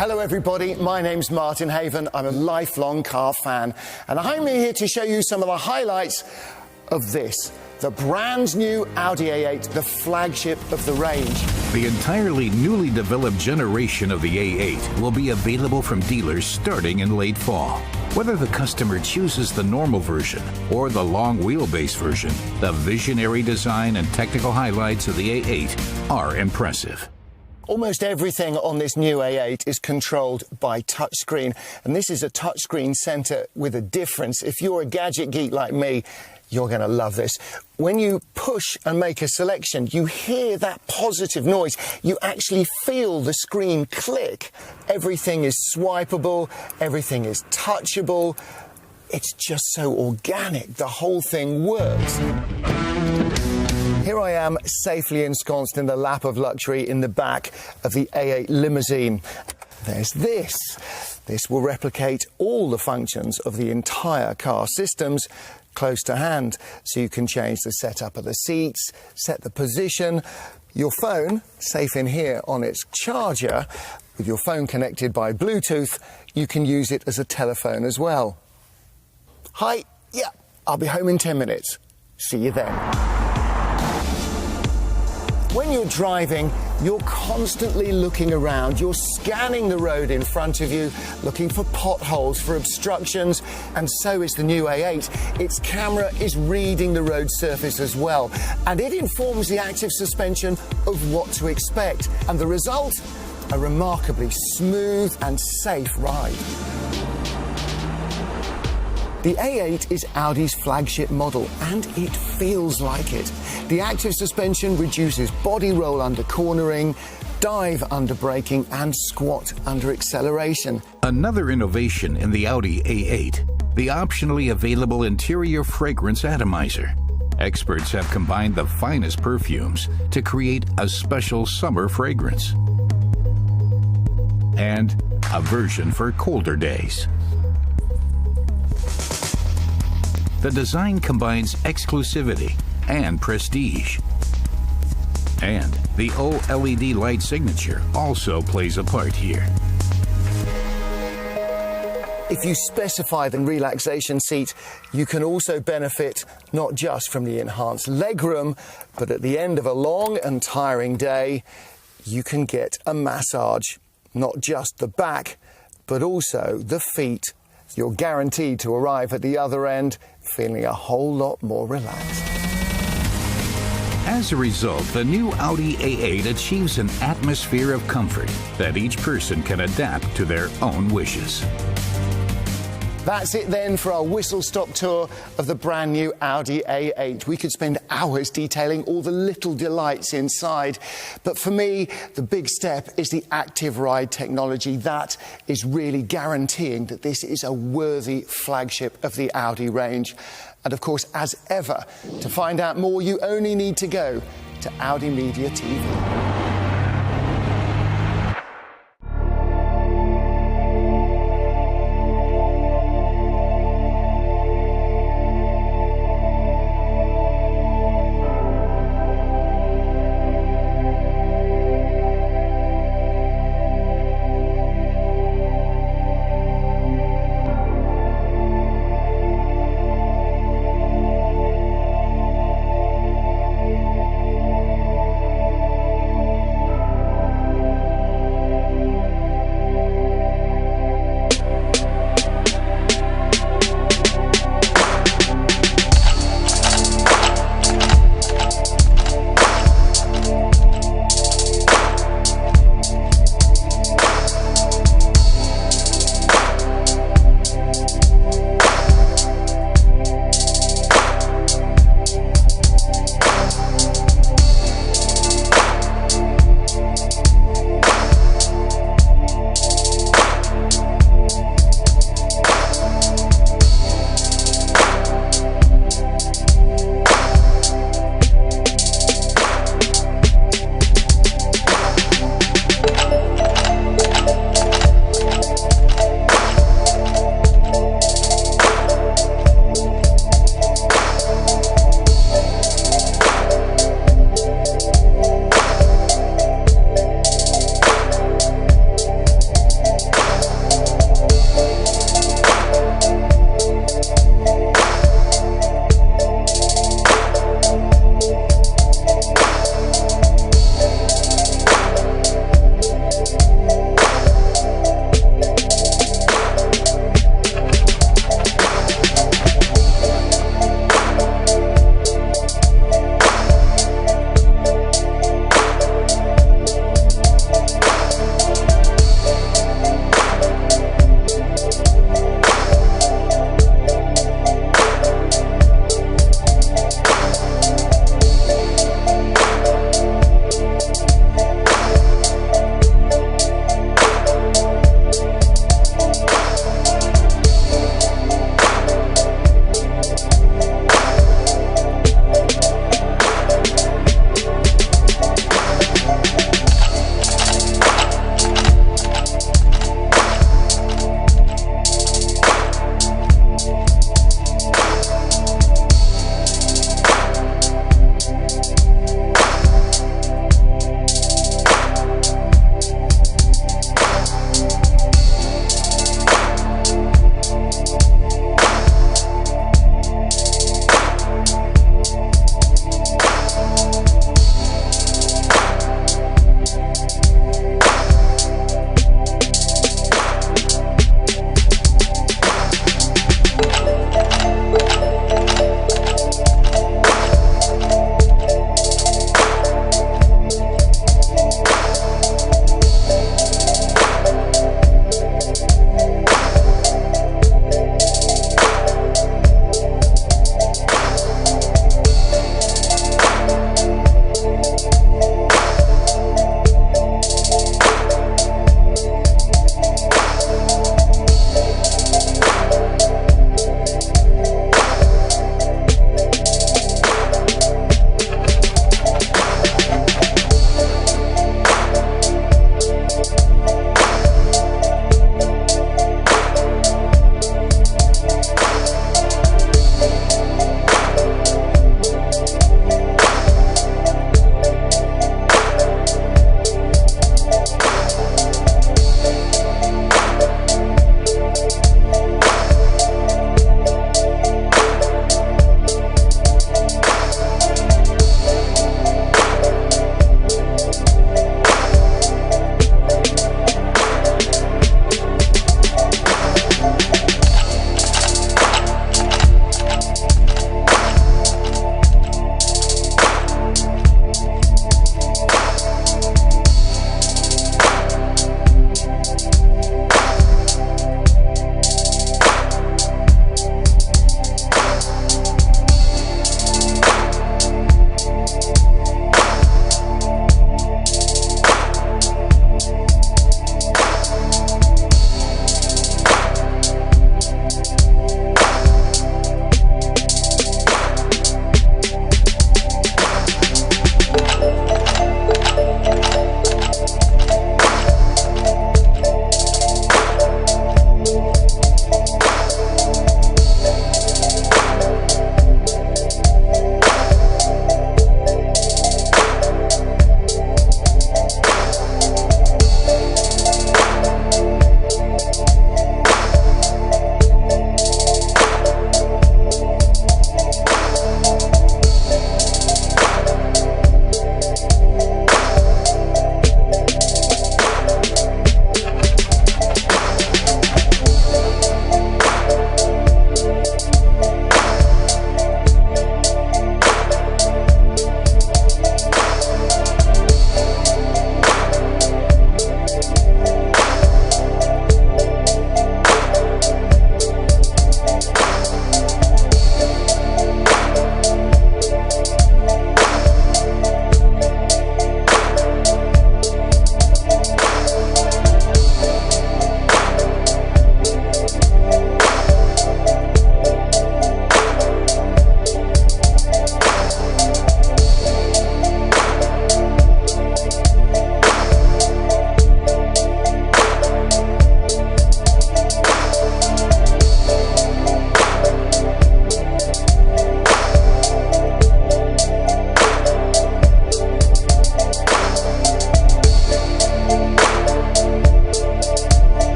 Hello everybody, my name's Martin Haven. I'm a lifelong car fan and I'm here to show you some of the highlights of this, the brand new Audi A8, the flagship of the range. The entirely newly developed generation of the A8 will be available from dealers starting in late fall. Whether the customer chooses the normal version or the long wheelbase version, the visionary design and technical highlights of the A8 are impressive. Almost everything on this new A8 is controlled by touchscreen, and this is a touchscreen centre with a difference. If you're a gadget geek like me, you're going to love this. When you push and make a selection, you hear that positive noise. You actually feel the screen click. Everything is swipeable, everything is touchable. It's just so organic. The whole thing works. Here I am, safely ensconced in the lap of luxury in the back of the A8 limousine. There's this. This will replicate all the functions of the entire car systems close to hand. So you can change the setup of the seats, set the position. Your phone, safe in here on its charger, with your phone connected by Bluetooth, you can use it as a telephone as well. Hi, yeah, I'll be home in 10 minutes. See you then. When you're driving, you're constantly looking around. You're scanning the road in front of you, looking for potholes, for obstructions, and so is the new A8. Its camera is reading the road surface as well, and it informs the active suspension of what to expect. And the result? A remarkably smooth and safe ride. The A8 is Audi's flagship model, and it feels like it. The active suspension reduces body roll under cornering, dive under braking, and squat under acceleration. Another innovation in the Audi A8, the optionally available interior fragrance atomizer. Experts have combined the finest perfumes to create a special summer fragrance and a version for colder days. The design combines exclusivity and prestige. And the OLED light signature also plays a part here. If you specify the relaxation seat, you can also benefit not just from the enhanced legroom, but at the end of a long and tiring day, you can get a massage. Not just the back, but also the feet. You're guaranteed to arrive at the other end feeling a whole lot more relaxed. As a result, the new Audi A8 achieves an atmosphere of comfort that each person can adapt to their own wishes. That's it then for our whistle-stop tour of the brand new Audi A8. We could spend hours detailing all the little delights inside. But for me, the big step is the active ride technology. That is really guaranteeing that this is a worthy flagship of the Audi range. And of course, as ever, to find out more, you only need to go to Audi Media TV.